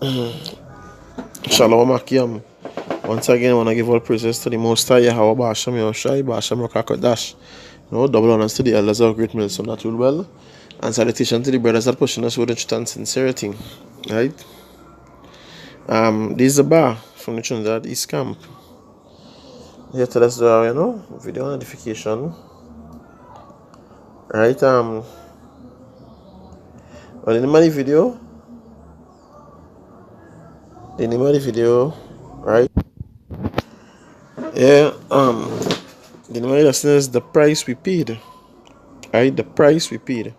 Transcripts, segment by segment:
Shalom Akim. Once again, I want to give all praises to the Most High Yahweh Ba'ashem Yahushai Ba'ashem Rakakodash. Double honors to the elders of Great Millstone that will well. And salutation to the brothers that pushing us with the truth and sincerity. Right? This is a bar from the Trinidad East Camp. Here to let's do video notification. Right? Well, in the video, right? Yeah, the name of the lesson is the price we paid. Right? The price we paid.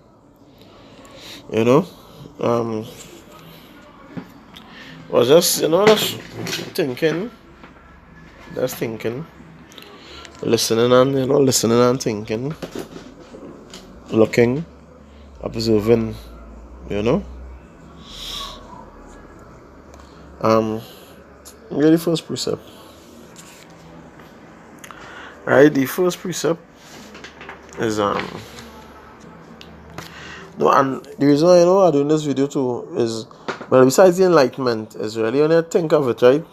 Was just thinking, listening and thinking, looking, observing, the first precept. Right, the first precept is no, and the reason I'm doing this video too is, well, besides the enlightenment, is really when I think of it, right?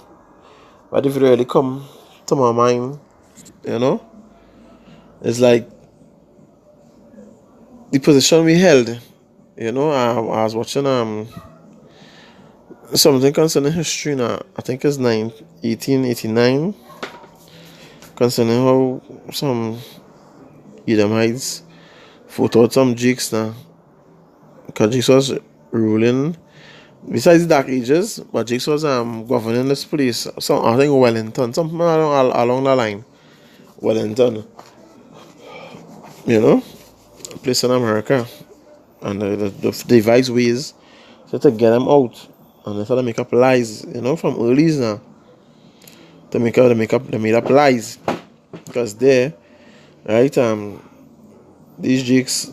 But if it really come to my mind, it's like the position we held. I was watching something concerning history now. I think it's 1889, concerning how some Edomites fought out some Jakes now. Because Jakes was ruling, besides the Dark Ages, but Jakes was governing this place. I think Wellington, something along the line. Wellington, a place in America. And the device ways to get them out. And they started to make up lies, from early now. They made up lies. Because there, right, these Jakes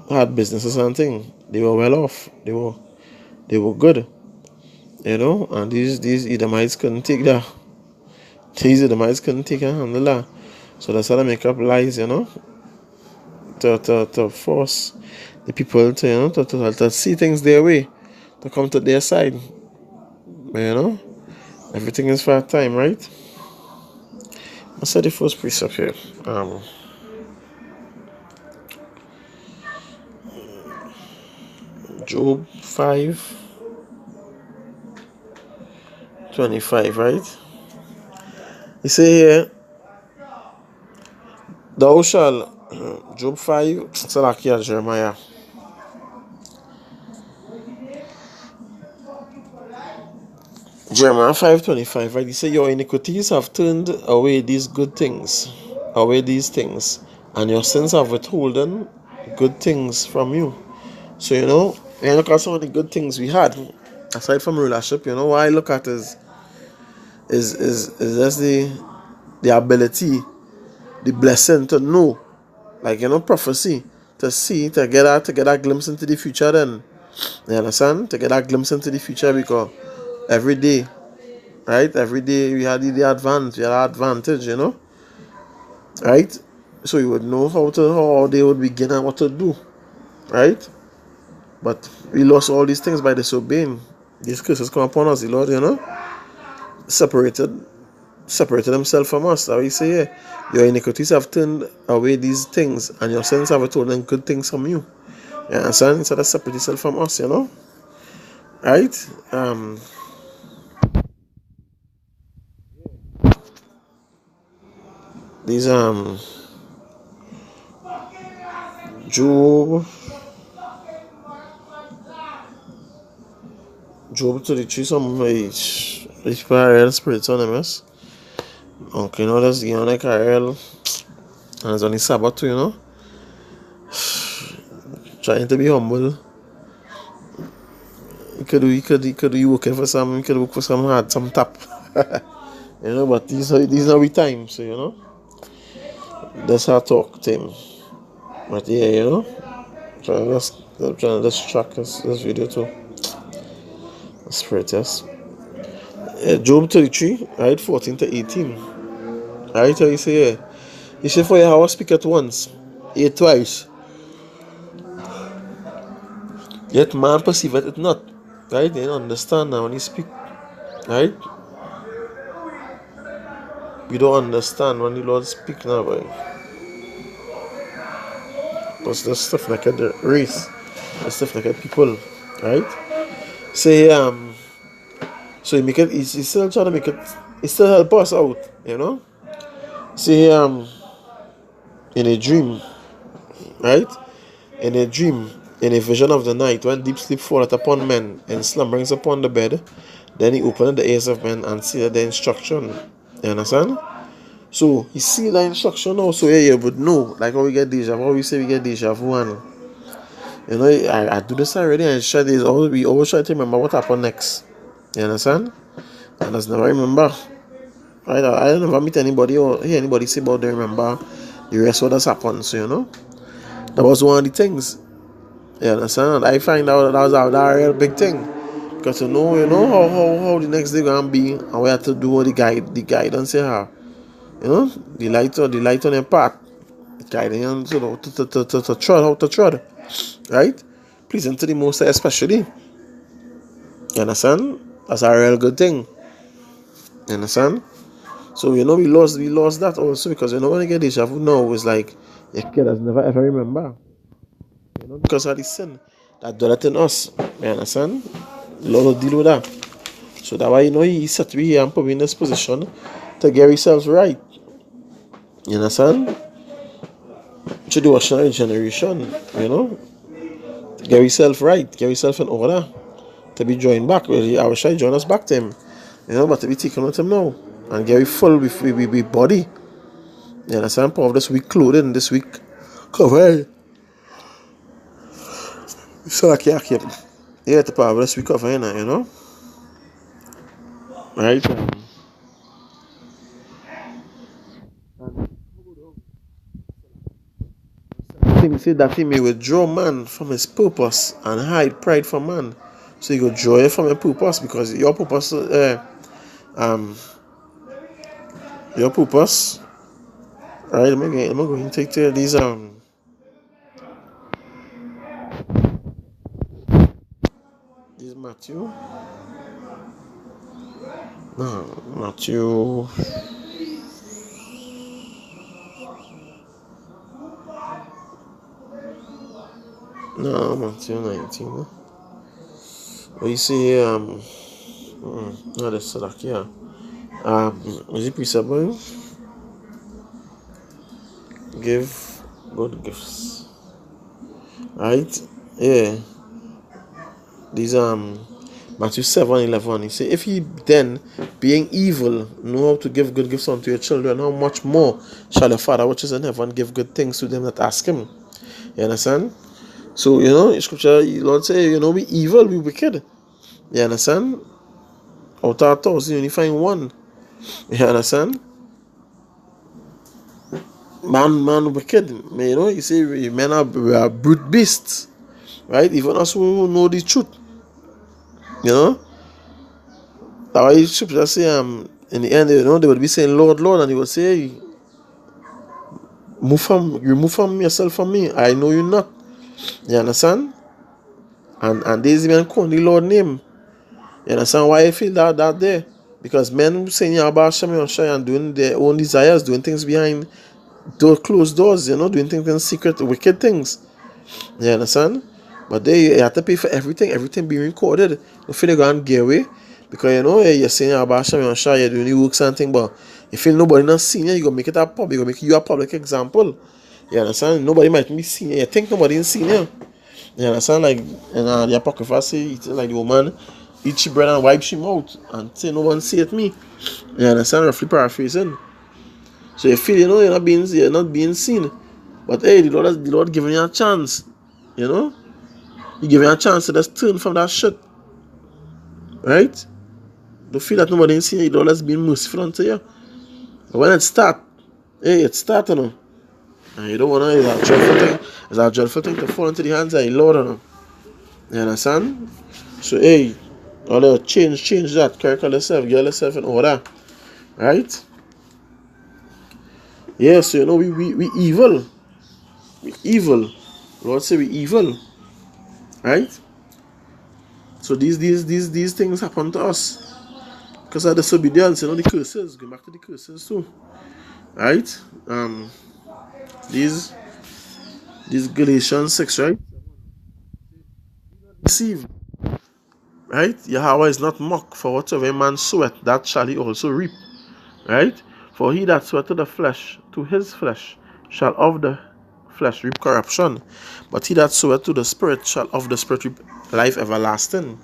had businesses and things. They were well off. They were good. And these Edomites couldn't take that. These Edomites couldn't take and handle that. So they started to make up lies, to force the people to see things their way, to come to their side. But, everything is for a time, right? I said the first precept here. Job 5:25, right? He say here, thou shalt, Job 5, Salakia, Jeremiah. Jeremiah 5:25, right? He say, your iniquities have turned away these things, and your sins have withholden good things from you. So, look at some of the good things we had, aside from rulership, what I look at is just the ability, the blessing to know, like, prophecy, to see, to get that glimpse into the future then. You understand? To get that glimpse into the future, because every day, right? Every day we had the advantage, right? So you would know how they would begin and what to do, right? But we lost all these things by disobeying. These curses come upon us, the Lord, separated himself from us. How he say, yeah, your iniquities have turned away these things, and your sins have withholden good things from you. You understand? So that separate yourself from us, right? These Job 33, some each parallel spirits on them, yes. Okay, that's like Ariel, and it's only Sabbath too, trying to be humble. You could be working for some, you could work for some hard, some tap. But these are we time, so that's how I talk to him. But yeah, trying to just track this video too. Spirit, yes. Job 33, right, 14 to 18. Right, how you say, yeah. He said, for Yahweh speaketh once, yet twice, yet man perceiveth it not. Right? They don't understand now when you speak. Right? We don't understand when the Lord speak now, boy. Because there's stuff like the race, there's stuff like people, right? Say so he make it. He's still trying to make it. He still help us out, you know. Say in a dream, right? In a dream, in a vision of the night, when deep sleep falleth upon men and slumberings upon the bed, then he opened the ears of men and see the instruction. You understand? So he see the instruction now, so yeah, you would know. Like how we get deja vu, how we say we get deja vu, and you know, I do this already, and we always try to remember what happened next. You understand? And I never remember. I never meet anybody or hear anybody say about they remember the rest of what has happened. So you know, that was one of the things. You understand? And I find out that was a real big thing. Because you know how the next day gonna be, and we have to do what the guidance you have. You know, the light on your path, guiding you to tread how to tread, right? Pleasing to the Most High especially. You understand? That's a real good thing. You understand? So you know we lost that also because you know when you get deja vu now it's like your kid has never ever remember. You know, because of the sin that dwelleth in us. You understand? The Lord will deal with that. So that why you know he set we here and put me in this position to get ourselves right. You understand? To do a generation, you know, to get yourself right, get yourself in order, to be joined back. Really, I wish I join us back to him, you know, but to be taken with him now and get full with body. You understand? Part of this week clothing, this week cover. So I can't keep. Yeah, the part of this week cover, you know, right? Thing say that he may withdraw man from his purpose and hide pride from man. So you go draw it from your purpose because um your purpose. Right, I'm going to take care of these Matthew. No, Matthew. No, Matthew 19. What you see? No, that's like yeah. Is it peaceable? Give good gifts. Right? Yeah. These Matthew 7:11. He say, if ye then, being evil, know how to give good gifts unto your children, how much more shall your Father which is in heaven give good things to them that ask him? You understand? So, you know, in scripture, the Lord say, you know, we evil, we wicked. You understand? Out of 1,000, you only find one. You understand? Man, wicked. You know, you say we are brute beasts. Right? Even us who know the truth. You know? That's why scripture say, in the end, you know, they would be saying, Lord, Lord, and he would say, hey, remove from yourself from me. I know you not. You understand? And these men call the Lord name. You understand why I feel that there? Because men saying about Shem and doing their own desires, doing things behind closed doors, you know, doing things in secret, wicked things. You understand? But they have to pay for everything being recorded. You feel they go and get away. Because you know, you're saying about Shem you're doing the works and things, but you feel nobody not seeing you, you're going to make it a public, you're going to make you a public example. You understand? Nobody might be seeing you. You think nobody is seeing you. You understand? Like, and the Apocrypha say, like the woman eat she bread and wipe she mouth and say no one see it me. You understand? Roughly paraphrasing. So you feel, you know, you're not being seen. But hey, the Lord giving you a chance. You know? He giving you a chance to just turn from that shit. Right? Don't feel that nobody is seeing you. The Lord has been merciful unto you. But when it start, hey, it start, you know. And you don't want to, it's a dreadful thing to fall into the hands of the Lord, you know. You understand? So hey, although change that, character yourself, get yourself in order. Right? Yeah, so you know we evil. We evil. Lord say we evil. Right? So these things happen to us because of disobedience, the curses. Going back to the curses too. Right? These Galatians 6, right? Deceive. Right? Yahweh is not mocked, for whatsoever a man soweth, that shall he also reap. Right? For he that soweth to the flesh, to his flesh, shall of the flesh reap corruption. But he that soweth to the Spirit shall of the Spirit reap life everlasting.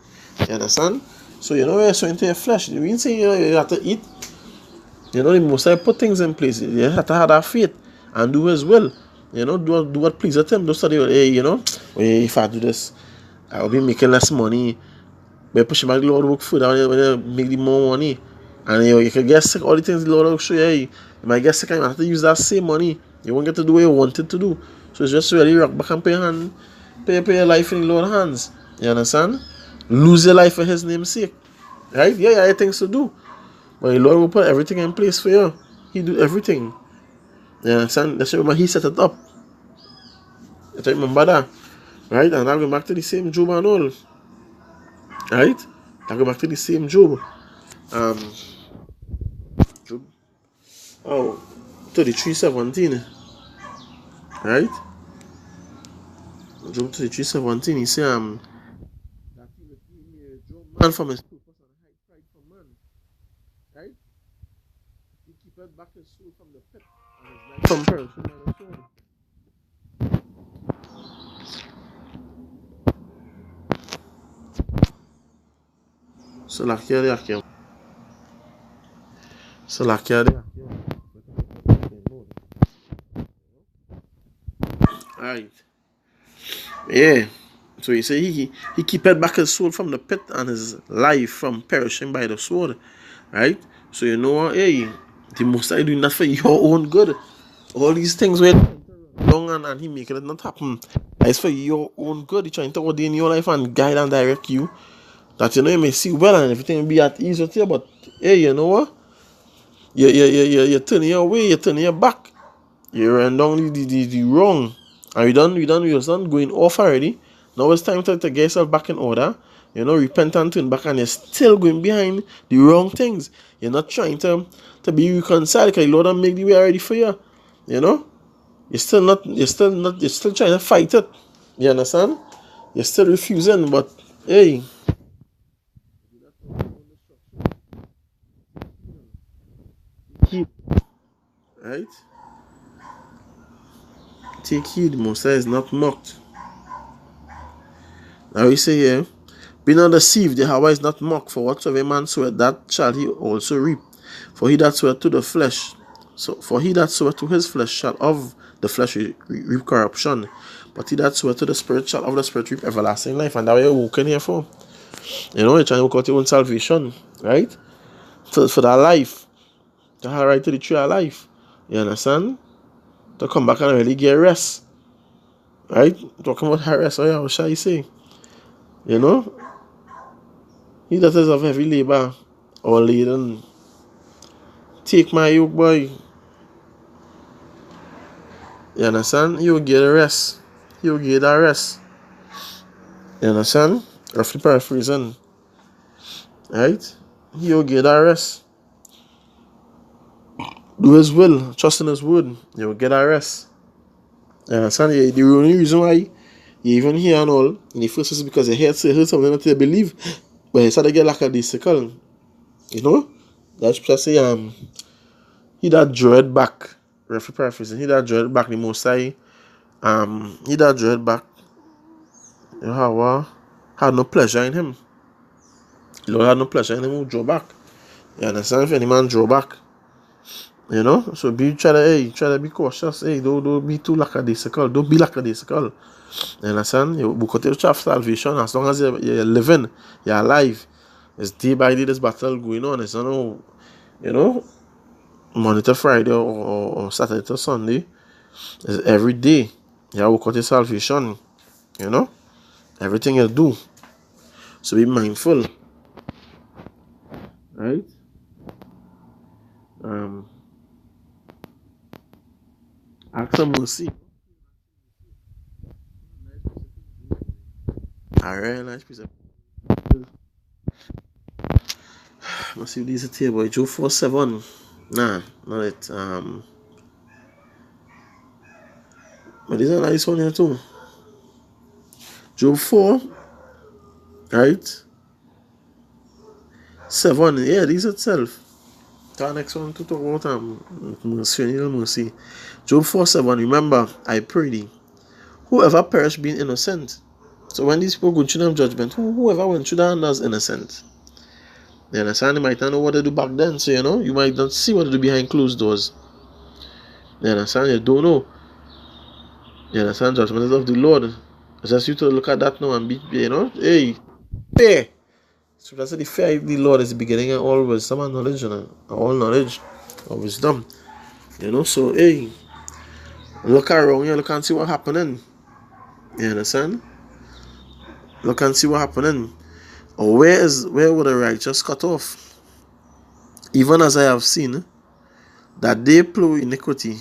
You understand? So when you're sowing to your flesh, you mean say you have to eat. The Most High put things in place. You have to have that faith and do His will. Do what pleases Him. Don't study, if I do this, I'll be making less money. But push back the Lord work for that when you make the more money. And you can get sick, all the things the Lord will show you. You might get sick and you have to use that same money. You won't get to do what you wanted to do. So it's just really rock back and pay your life in the Lord's hands. You understand? Lose your life for His name's sake. Right? Yeah, things to do. But the Lord will put everything in place for you. He do everything. You understand? That's why He set it up. You have to remember that. Right? And I'll go back to the same Job and all. Right? I'll go back to the same Job. Job. Oh, 33:17. Right? Job 33:17. He say, that he may draw man from his purpose and hide pride from man. Right? He keepeth back his soul from the pit and his life from perishing by the sword. Salakia de. Right. Yeah. So he say he keepeth back his soul from the pit and his life from perishing by the sword. Right? So you know what? Hey, the Most High doing that for your own good. All these things were wrong and He making it not happen. It's for your own good. He trying to ordain your life and guide and direct you. That you may see well and everything will be at ease with you. But hey, you know what? You're turning your way, you're turning your back. You're down the wrong. And we done going off already. Now it's time to get yourself back in order. Repent and turn back, and you're still going behind the wrong things. You're not trying to be reconciled because the Lord will make the way ready for you. You're still trying to fight it. You understand? You're still refusing, but hey. Keep. Right? Take heed, Most High is not mocked. Now we say here, be not deceived, Yahweh is not mocked, for whatsoever man soweth, that shall he also reap. For he that soweth to the flesh, for he that soweth to his flesh shall of the flesh reap corruption. But he that soweth to the Spirit shall of the Spirit reap everlasting life. And that way you're working here for. You're trying to work out your own salvation, right? For that life. To have right to the tree of life. You understand? To come back and really get rest. Right? Talking about rest, what shall I say? He that is of heavy labor or laden, take my yoke, boy. You understand? You'll get a rest. You'll get a rest. You understand? Roughly paraphrasing. Right? You'll get a rest. Do His will. Trust in His word. You'll get a rest. You understand? The only reason why you even hear and all, in the first is because you heard something that you believe, but you start to get lackadaisical. That's just say, he that draweth back, roughly paraphrasing, he that draweth back the Most High, he that draweth back, Yahweh had no pleasure in him. The Lord had no pleasure in him who draw back. You understand? If any man draw back, so try to be cautious. Hey, don't be too lackadaisical. Don't be lackadaisical. You understand? You have salvation as long as you're living, you're alive. It's day by day this battle going on. It's not Monday to Friday or Saturday to Sunday. It's every day. You work out your salvation. Everything you do. So be mindful. Right? Ask for mercy. Alright, nice piece of Let's see these are here, boy. Job 4:7. Nah, not it. But these are nice one here too. Job 4, right? 7. Yeah, these itself. The next one to talk about mercy, mercy. Job 4:7. Remember, I pray thee, whoever perish being innocent. So when these people go through them judgment, whoever went through that is innocent. You understand? You might not know what they do back then, so you might not see what they do behind closed doors. You understand? You don't know. You understand? Judgment is of the Lord. It's just you to look at that now and be, hey, fair. So that's the fear of the Lord is the beginning of all wisdom and knowledge, and all knowledge or wisdom. So hey, look around you, look and see what happening. You understand? Look and see what happening. Or where would the righteous cut off? Even as I have seen that they plow iniquity,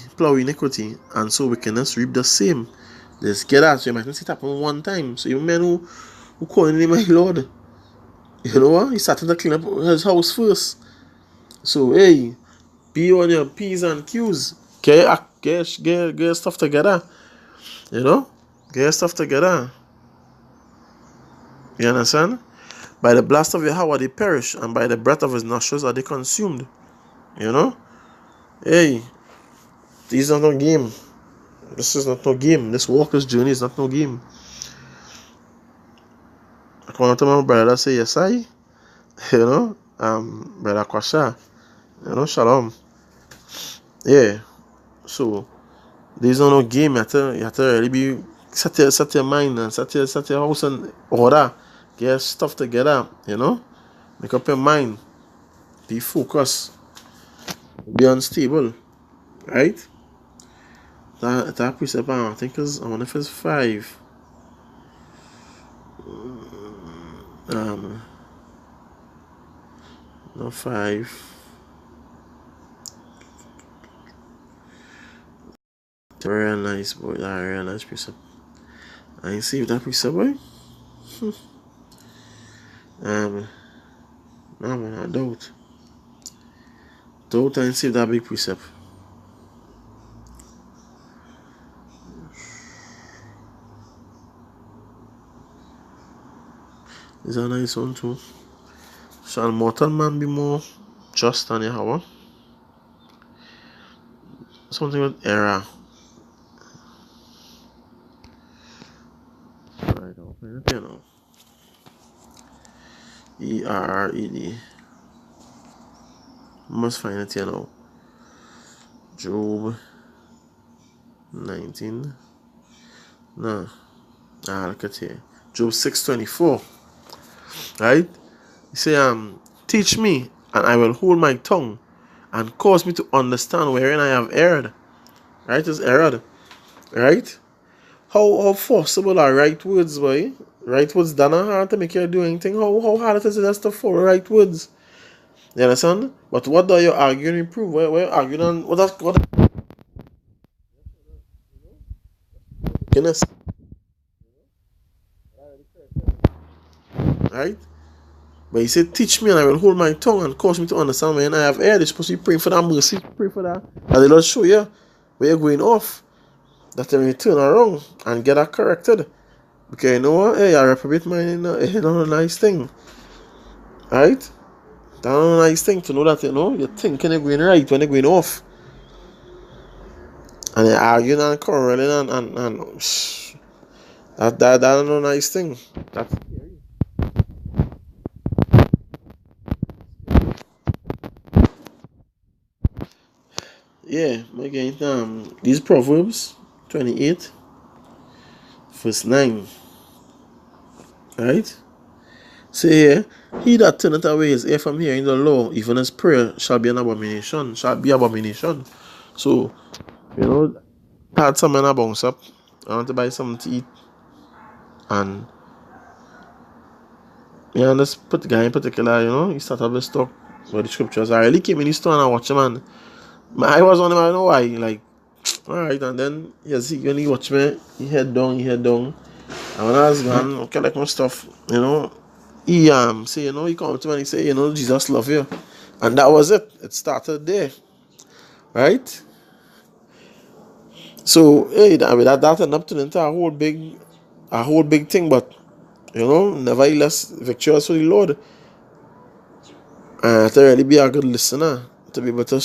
and so wickedness reap the same. Let's get that. So you might not see it happen one time. So even men who call in the name of the Lord, you know what? He started to clean up his house first. So hey, be on your P's and Q's. Get your stuff together. Get your stuff together. You understand? By the blast of Yahweh they perish, and by the breath of his nostrils are they consumed. Hey, this is not no game. This is not no game. This walker's journey is not no game. I come out to my brother say yes I, brother Kwasha, shalom. Yeah. So there's no game. You have to really be set your mind and set your house in order. Get your stuff together. Make up your mind. Be focused. Be unstable. Right? That precept, I think I wonder if it's 5. No 5. Very nice, boy. That very nice precept. I ain't see that precept, boy. No man, I don't. I ain't see that big precept. Is a nice one too. Shall mortal man be more just than Yahweh? Something with error. Alright, I'll find it here now. ERRED. Must find it here now. Job 19. No. Look at here. Job 6:24. Right? He say, teach me, and I will hold my tongue, and cause me to understand wherein I have erred. Right? It's erred. Right? How forcible are right words, boy? Right words done hard to make you do anything. How hard it is just to follow right words. You understand? But what do you arguing and prove? Where you arguing on what goodness. Right? But he said, teach me and I will hold my tongue and cause me to understand when I have erred. You're supposed to be praying for that mercy. Pray for that. And the Lord show you where you're going off. That when you turn around and get that corrected. Because you know what? Hey, I reprobate mine not a nice thing. Right? That's not a nice thing to know that, you're thinking you're going right when you're going off. And you're arguing and quarreling and that's not a nice thing. That's yeah, again, these Proverbs 28, verse 9. Right? Say here, he that turneth away his ear from hearing the law, even his prayer shall be an abomination. So, I had some men a bounce up. I want to buy something to eat. And this guy in particular, he started to talk about the scriptures. I really came in the store and I watched him, and my eye was on him. I don't know why. Like, alright, and then when he watched me, he head down. And when I was gone, okay, like my stuff, he say, he come to me and he say, Jesus love you. And that was it. It started there. Right? So hey, that ended up turning into a whole big thing, but nevertheless victorious for the Lord. To really be a good listener, to be able to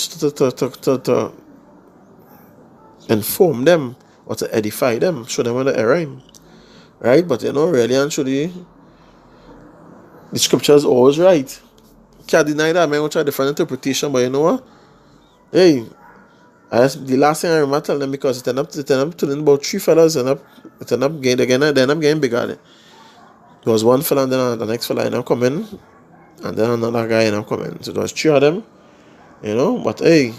inform them or to edify them, show them on the error. Right? But really and truly, the scripture is always right. Can't deny that. I may try a different interpretation, but you know what? Hey, the last thing I remember telling them, because it ended up turning about three fellas, and it ended up getting bigger. There was one fella, and then the next fella ended up coming, and then another guy ended up coming. So there was three of them, but hey,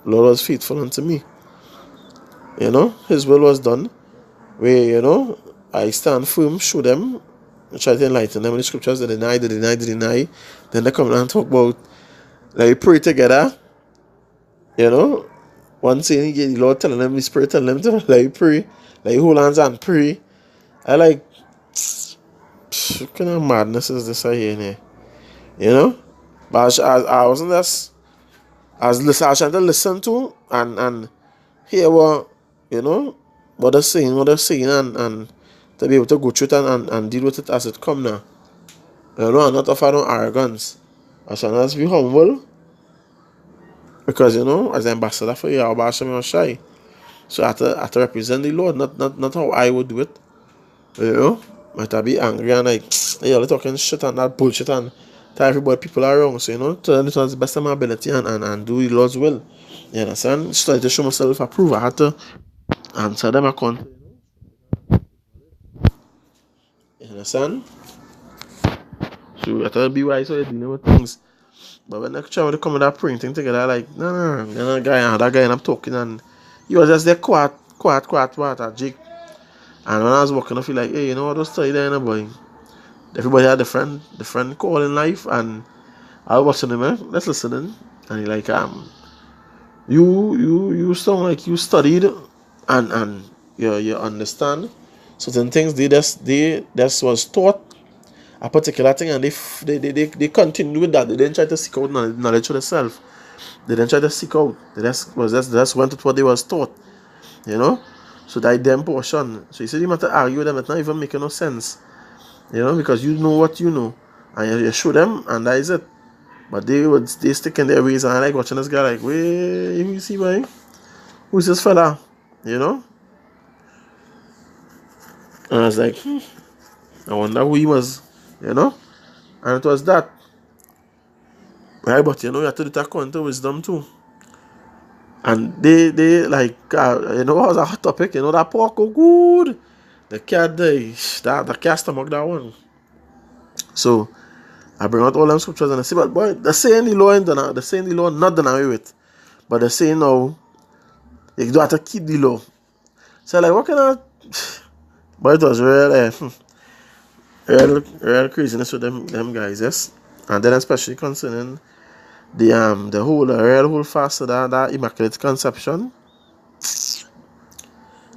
Lord was faithful unto me. His will was done. Where, I stand firm, show them, try to enlighten them in the scriptures. They deny. Then they come and talk about, like, we pray together. One saying, the Lord telling them, the Spirit telling them to, like, pray, like, hold hands and pray. I like, what kind of madness is this I hear here? But I wasn't just, I was trying to listen to and hear what, what they're saying, and to be able to go through it and deal with it as it come now. And not offer no arrogance. I shall not be humble, because, as an ambassador for Yahweh Hashem Shai. So I have to represent the Lord, not how I would do it. Might I be angry and like, you're talking shit and that bullshit and tell everybody people are wrong. So, to the best of my ability and do the Lord's will. You understand? Just try to show myself approve. I had to answer them account. You understand? So I have to be wise so you're dealing with things. But when I try to come with that praying thing together, like, no, that guy and I'm talking, and he was just there quiet, at Jake. And when I was walking, I feel like, hey, what was study there, boy? Everybody had different call in life, and I was watching him, let's listen in. And he like, you sound like you studied and you understand certain things. That was taught a particular thing, and they continue with that. They didn't try to seek out knowledge for themselves. They didn't try to seek out. They just went with what they was taught. So that them portion. So you see, you have to argue with them. It's not even making no sense. Because you know what you know, and you show them, and that is it. But they stick in their ways, and I like watching this guy like, wait, you see, boy, who's this fella? And I was like, I wonder who he was, and it was that. Right, but you have to do that according to wisdom too. And they like, what was a hot topic, that pork go good. The cat, the cat stomach, that one. So I bring out all them scriptures and I say, but boy, they're saying the law not done away with. But they're saying now, you do have to keep the law. So like, what kind of... But it was real craziness with them guys, yes. And then especially concerning the whole fast of that Immaculate Conception.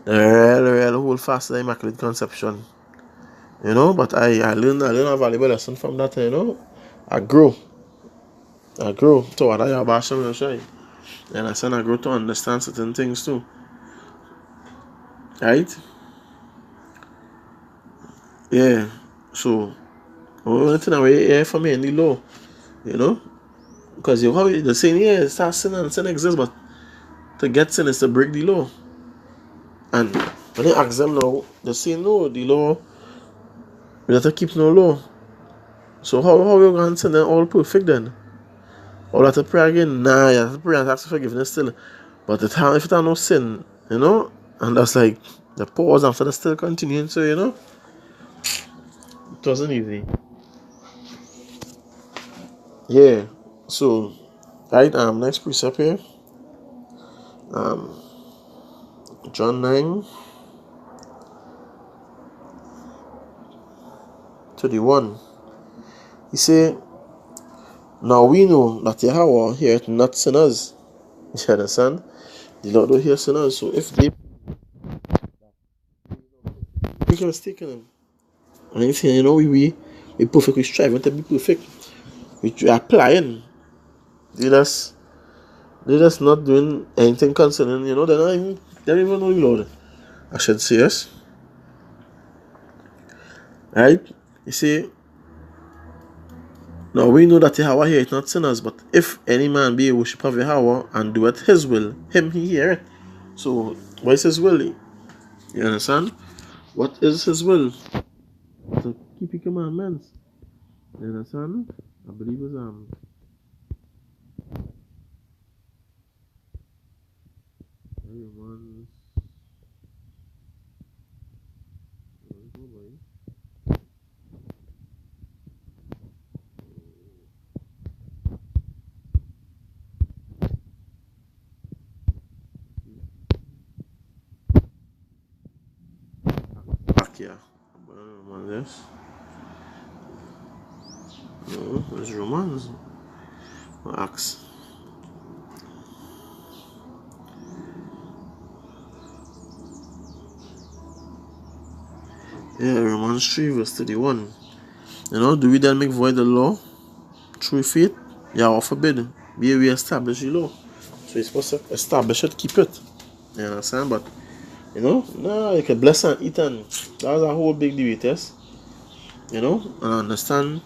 The real whole fast of the Immaculate Conception. But I learned a valuable lesson from that, I grow to what I have actually shy. And I grow to understand certain things too. Right? Yeah. So only thing away here for me in the law. Because you have the saying here is that sin and sin exists, but to get sin is to break the law. And when you ask them now, they say no, the law, we have to keep no law. So how you going to sin them all perfect then? Or have to pray again? Nah, you have to pray and ask for forgiveness still. But if it have no sin, and that's like the pause after the still continuing, so it wasn't easy. Yeah. So right, next precept here. John 9:31. He say, now we know that Yahweh heareth not sinners. You understand? The Lord don't hear sinners. So if they make a mistake in him, and he's saying, we be perfect, we're striving to be perfect. We're applying. They're just not doing anything concerning, they're not even, they don't even know you, Lord. I should say, yes. Right? You see, now we know that Yahweh heareth not sinners, but if any man be a worshipper of Yahweh and doeth his will, him he heareth. So, what is his will? You understand? What is his will? To keep his commandments. You understand? I believe it's everyone's back here. This. No, there's Romans. Acts. Yeah, Romans 3 verse 31. Do we then make void the law through faith? Yahweh forbid. We establish the law. So you're supposed to establish it, keep it. You understand? But no, you can bless and eat, and that's a whole big debate, yes. And I understand.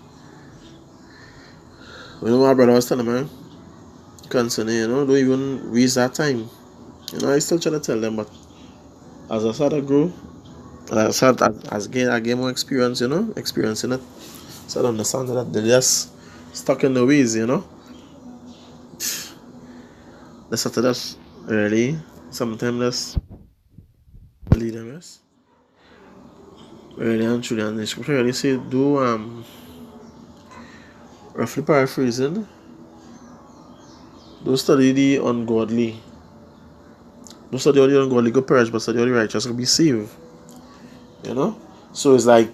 My brother was telling me concerning, don't even waste that time. I still try to tell them, but as I started to grow, as I gain more experience, experiencing it, so I understand that they're just stuck in the ways, That's after that really sometimes that's lead them, yes. Really and truly, and the scripture really say do roughly paraphrasing, don't study the ungodly. Don't study all the ungodly go perish, but study all the righteous go be saved. So it's like,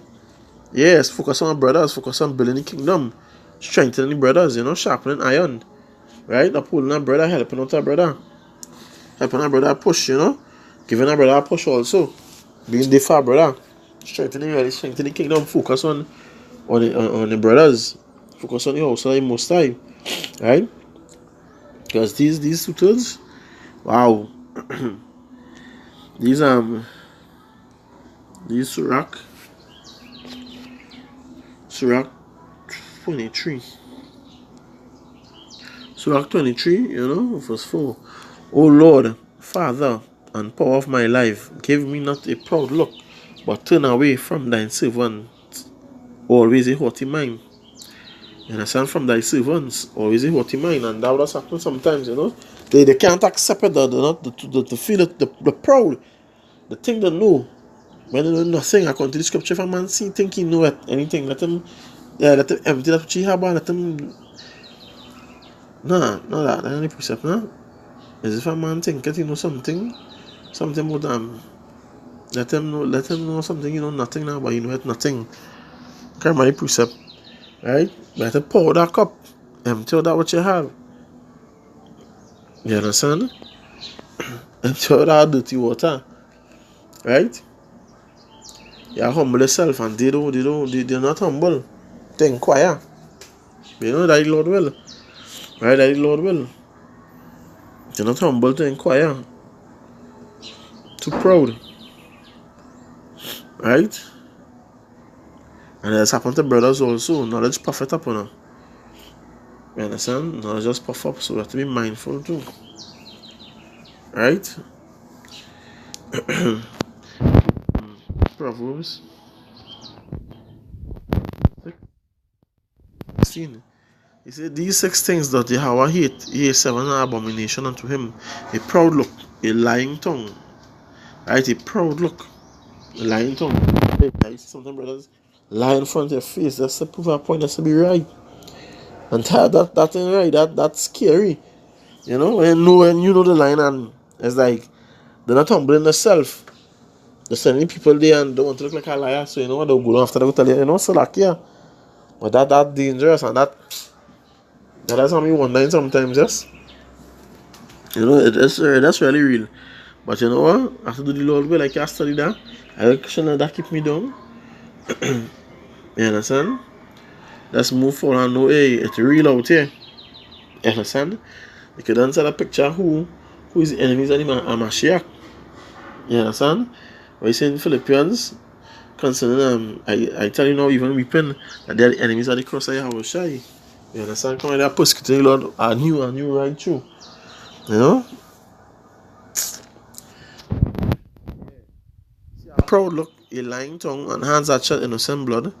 yes, focus on brothers, focus on building the kingdom, strengthening the brothers, sharpening iron. Right? Upholding a brother, helping out a brother. Helping a brother push, Giving a brother a push also. Being there for a brother. Strengthening the kingdom, focus on the brothers. Focus on the house of the Most High. Right? Because these tutors, wow. these Sirach 23. Sirach 23, verse 4. O Lord, Father and power of my life, give me not a proud look, but turn away from thine servant always a haughty mind. You understand? From thy servants always a haughty mind, and that would happen sometimes. They can't accept it. They're not to feel it, the proud, the thing they know. When they know nothing, according to the scripture, if a man see think he know anything, let him empty that which he have, and let him. No, that's any precept, no. As if a man think that he know something would let him know something, nothing now, but it nothing. Can't my precept, right? Better pour that cup, empty out that what you have. You understand? Empty out that dirty water, right? You humble yourself, and they're not humble. They inquire. That the Lord will, right? That the Lord will. They're not humble to inquire. Too proud, right? And it's happened to brothers also. Knowledge puff it up, You understand? Knowledge just puff up, so we have to be mindful too. Right? Proverbs 16. He said, these 6 things that Yahweh hate, ye 7 are abomination unto him. A proud look, a lying tongue. Right? A proud look, a lying tongue. Right? Sometimes brothers lie in front of your face. That's to prove a point. That's to be right. And that ain't right. That's scary. When you know the line, and it's like they're not humbling themselves. They're sending people there and don't want to look like a liar. So they'll go after them, tell you, so like, yeah. But that's dangerous, and that has me wondering sometimes, yes. That's really real. But you know what? I have to do the Lord will, like I study that. I question that keep me down. You understand? let's move forward and know, hey, it's real out here. You understand? You could answer that picture who is the enemies of the Mashiach. You understand? What you say in Philippians concerning I tell you now, even weeping that they are the enemies of the cross of Yahushua. You understand? Come on, they are persecuting the Lord. I knew right through. You know? See a proud look, a lying tongue, and hands that shed innocent blood.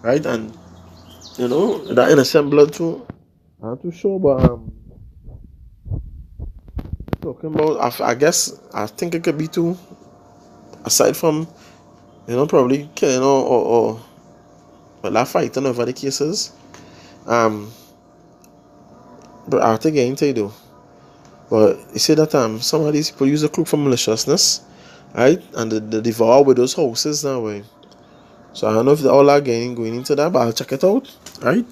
Right? And you know, that innocent blood too. I'm not too sure, but talking about I guess I think it could be too, aside from, probably killing or well, that fighting over the cases. But I think I ain't tell you though. But you say that some of these people use the crook for maliciousness, right? And they devour with those houses that way. So I don't know if they all are going into that, but I'll check it out, right?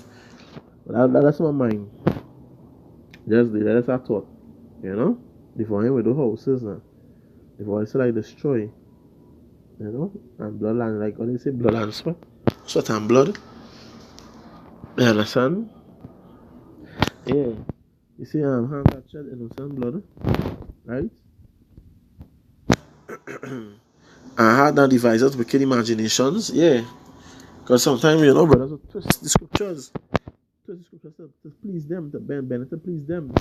But that's my mind. That's a thought, devouring with those houses now. Devour is like destroy, and bloodline, like when they say blood and sweat and blood. You understand? Yeah. You see, hands that shed innocent blood, right? And had that devices wicked imaginations, yeah. Because sometimes, brothers will twist the scriptures. Twist the scriptures to please them, to benefit, please them.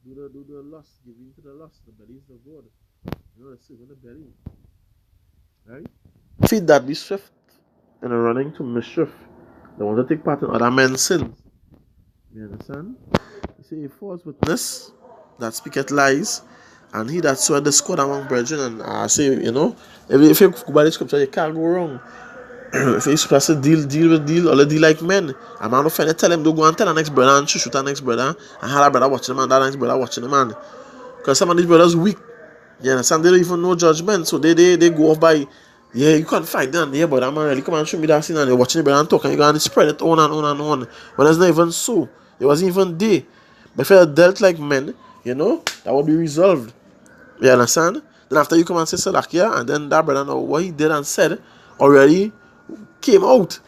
Do the lust, give in to the lust, the belly is the God. The sin in the belly. Right? Feed that be swift and running to mischief. They want to take part in other men's sins. You understand? You see, a false witness that speaketh lies, and he that soweth discord among brethren, and I say, if you go by the scripture, you can't go wrong. If you're supposed to deal like men, a man offended, tell him, don't go and tell the next brother and shoot the next brother, and have a brother watching him, and that next brother watching him, man. Because some of these brothers weak. You understand? They don't even know judgment, so they go off by, yeah, you can't fight them, yeah, but that man really come and show me that scene, and you're watching the brother and talk, and you're going to spread it on and on and on. But it's not even so. It wasn't even there. But if you dealt like men, that would be resolved. You understand? Then after you come and say Salakia, and then that brother know what he did and said already came out.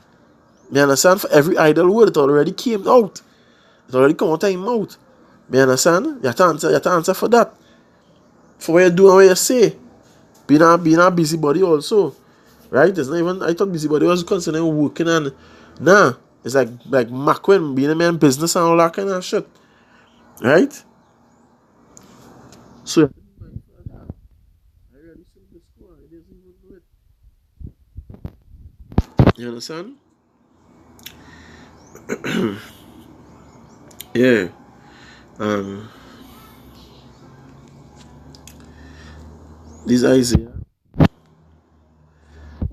You understand? For every idle word, it already came out. It already come out of his mouth. You understand? You have to answer for that. For what you do and what you say. Being a busybody also. Right? It's not even, I thought busybody was concerning working and nah. It's like Macwin, being a man business and all that kind of shit. Right? So you understand? Yeah. This Isaiah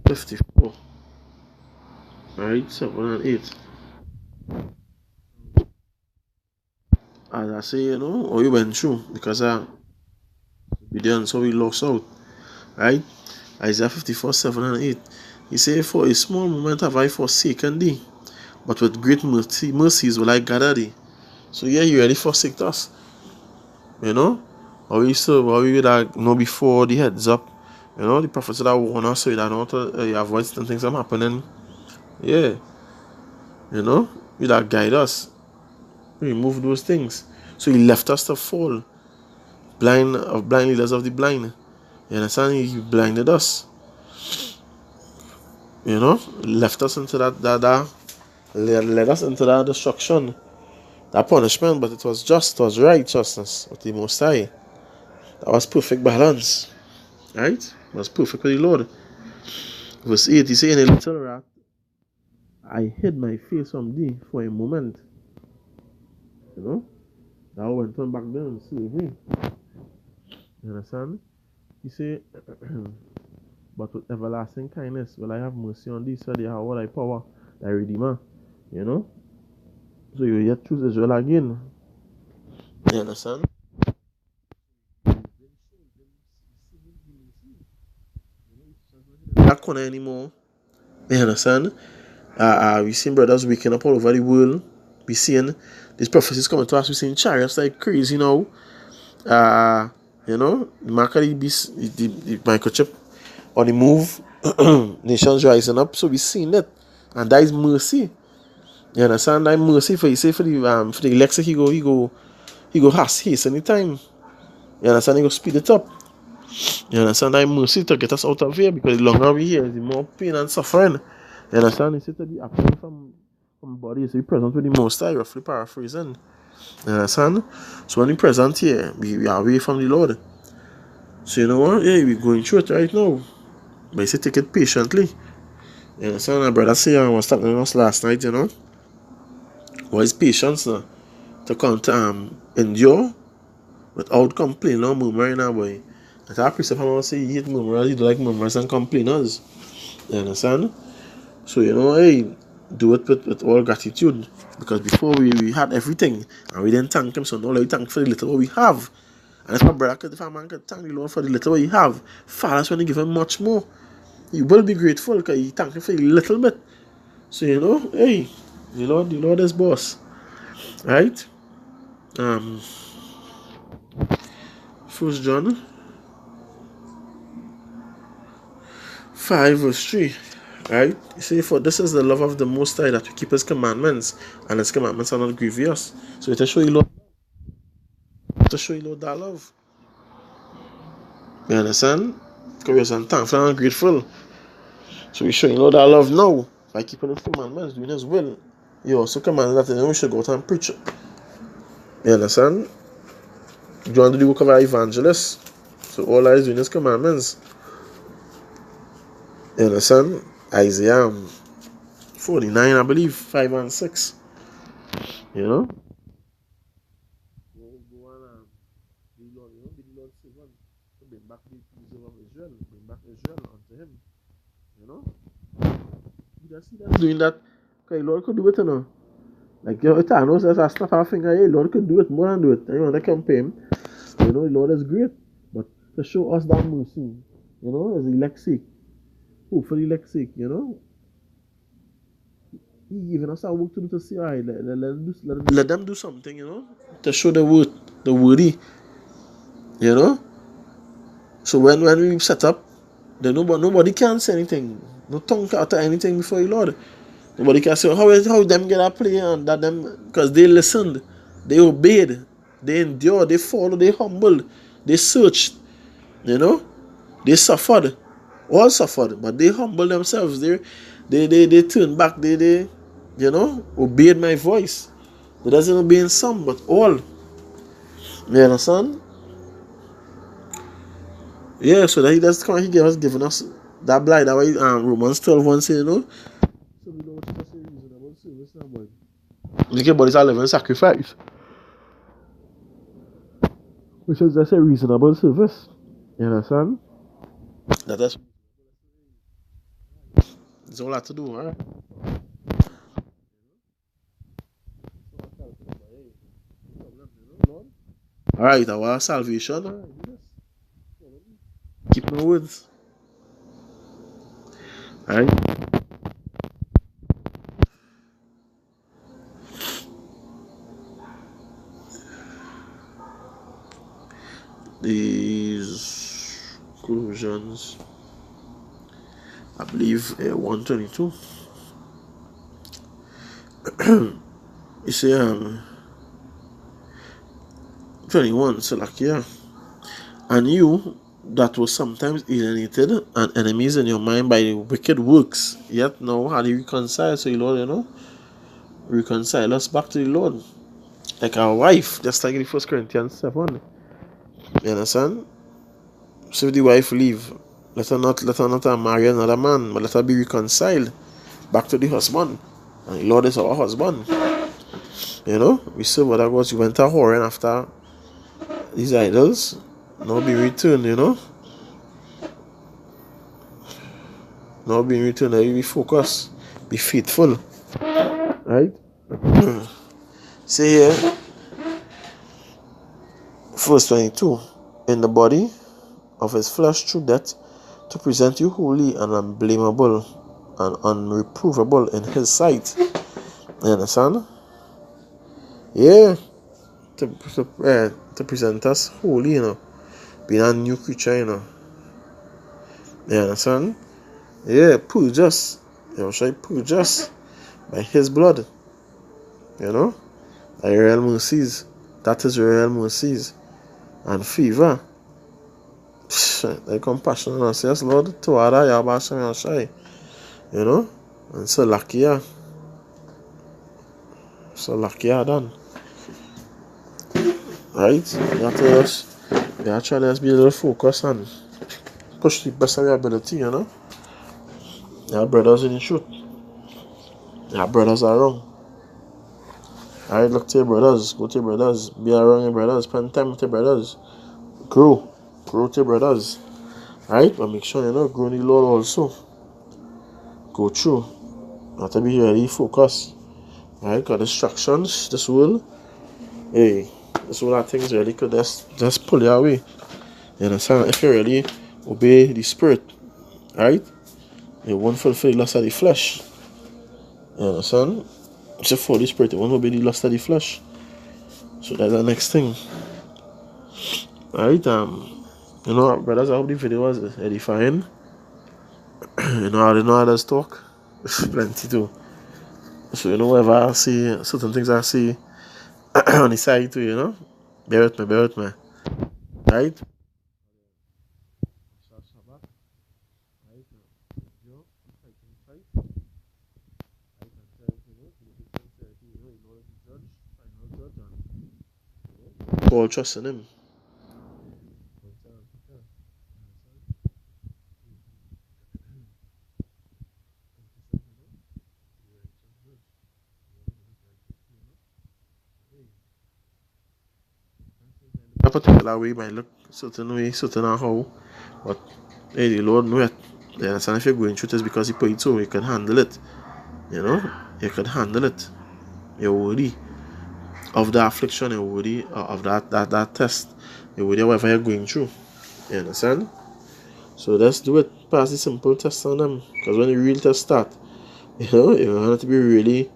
54. Right? 7 and 8. As I say, or you went through because we didn't, so we lost out. Right? Isaiah 54, 7 and 8. He said, for a small moment have I forsaken thee, but with great mercies will I gather thee. So yeah, you already forsake us. Or we would know before the heads up. The prophets that warn us so you don't know to avoid certain things from happening. Yeah. You that guide us. Remove those things. So he left us to fall. Blind leaders of the blind. You understand? He blinded us. Left us into that led us into that destruction. That punishment, but it was just, it was righteousness with the Most High. That was perfect balance. Right? It was perfect with the Lord. Verse 8, he said, in a little wrath, I hid my face from thee for a moment. That went on back then and slavery. You understand? He said, but with everlasting kindness will I have mercy on thee, so they have all thy power, thy redeemer. So you yet choose Israel again. You understand? Not corner anymore. You understand? We seen brothers waking up all over the world. We seeing these prophecies coming to us. We seeing chariots like crazy now. The mark of the beast, the microchip on the move, nations rising up. So we seen that. And that is mercy. You understand? That mercy for you say for the elect, he go hasten the time. You understand? He go speed it up. You understand? That mercy to get us out of here, because the longer we here, the more pain and suffering. You understand? It's to be appearing from body, so be present with the most high, roughly paraphrasing. You understand? So when we present here, we are away from the Lord. So you know what? Yeah, we're going through it right now. But you say take it patiently. You understand? My brother say I was talking to us last night, you know. What is patience now? To come to endure without complaining or murmuring, boy. Like our precept I say you hate murmurers, you don't like murmurers and complainers. You understand? So you know, hey, do it with all gratitude. Because before we had everything and we didn't thank him, so now we thank for the little what we have. And if my brother could, if a man could thank the Lord for the little what he have, Father's when he give him much more. You will be grateful because he thank him for a little bit. So you know, hey, the Lord is boss. Right? 1 John 5 verse 3. Right? You see, for this is the love of the Most High, that we keep his commandments, and his commandments are not grievous. So it will show you Lord, that love. You understand? Because we're thankful and grateful. So we show you that love now by keeping his commandments, doing his will. He also commanded that we should go out and preach. You understand? John did the work of our evangelist. So all that is doing his commandments. You understand? Isaiah 49, I believe, 5 and 6. You know? Bring back the people of Israel. Bring back Israel unto him. You know? You just see that doing that. Okay, Lord could do it, you know. Like, you know, Thanos says, I snap our finger, hey, Lord could do it, more than do it. And you want to compare him. You know, the Lord is great. But to show us that mercy, you know, as the elect sake. Hope for the elect sake, you know. He giving us our work to do to see, alright, let them do something, you know, to show the worthy, you know. So when we set up, then nobody can say anything. No tongue can utter anything before you, Lord. Nobody can say, how them get a play on that them, because they listened, they obeyed, they endured, they followed, they humbled, they searched, you know, they suffered, all suffered, but they humbled themselves. They turned back, they you know, obeyed my voice. It doesn't obey in some, but all. You understand? Yeah, so that he does come, he given us that blind. That way, Romans 12:1 say, you know. So we know what you say reasonable service now, boy. You get bodies are living sacrifice, which is just a reasonable service. You understand? That's all I have to do, alright? Alright, our salvation, alright. Keep my words. Alright? These conclusions, I believe, 122. You say, 21, so like, yeah. And you that was sometimes alienated and enemies in your mind by wicked works, yet now how do you reconcile? So, Lord, you know, reconcile us back to the Lord. Like our wife, just like in 1 Corinthians 7. You understand? So if the wife leave, let her not marry another man, but let her be reconciled back to the husband. And the Lord is our husband. You know, we serve other gods. We went a whoring after these idols. Now be returned, you know. Now be returned. Now be focused. Be faithful. Right? Say here, verse 22. In the body of his flesh through death, to present you holy and unblameable and unreprovable in his sight. You understand? Yeah. To present us holy, you know. Being a new creature, you know. You understand? Yeah, purge us. Yahushua purged us by his blood. You know? The real mercies. That is real mercies. And favor. Thy compassion on us. Yes, Lord. Tuada Yabasham Yahushua. You know? And so lucky ya. So lucky ya done. Right? That is, we actually has to be a little focused and push the best of your ability, you know? Your brothers in the truth. Your brothers are wrong. Alright, look to your brothers, go to your brothers, be around your brothers, spend time with your brothers, grow to your brothers. Alright, but make sure you know, grow in the Lord also. Go through. You have to be really focused. Alright, got distractions, this world. Hey, this world of things really could just pull you away. You understand? If you really obey the spirit, alright, you won't fulfill the lust of the flesh. You understand? If you follow the spirit, you won't obey the lust of the flesh. So that's the next thing. Alright, you know, brothers, I hope the video was edifying. You know, I didn't know others talk. Plenty too. So, you know, whenever I see certain things I see on the side too, you know, bear with me. Right? Paul trust in him. A particular way might look certain way, certain how, but hey, the Lord know it. You understand? If you're going through this because He put it so, you can handle it. You know, you can handle it. You're worthy of the affliction, you're worthy of that test, you're worthy of whatever you're going through. You understand? So let's do it. Pass the simple test on them, because when the real test start, you know, you have to be really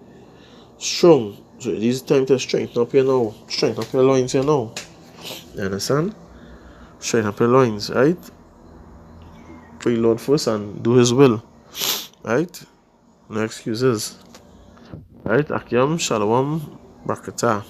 strong. So it is time to strengthen up your now, strengthen up your loins here now. You understand? Strengthen up your loins, right? Pray Lord first and do His will, right? No excuses, right? Akyam Shalom Brakatah.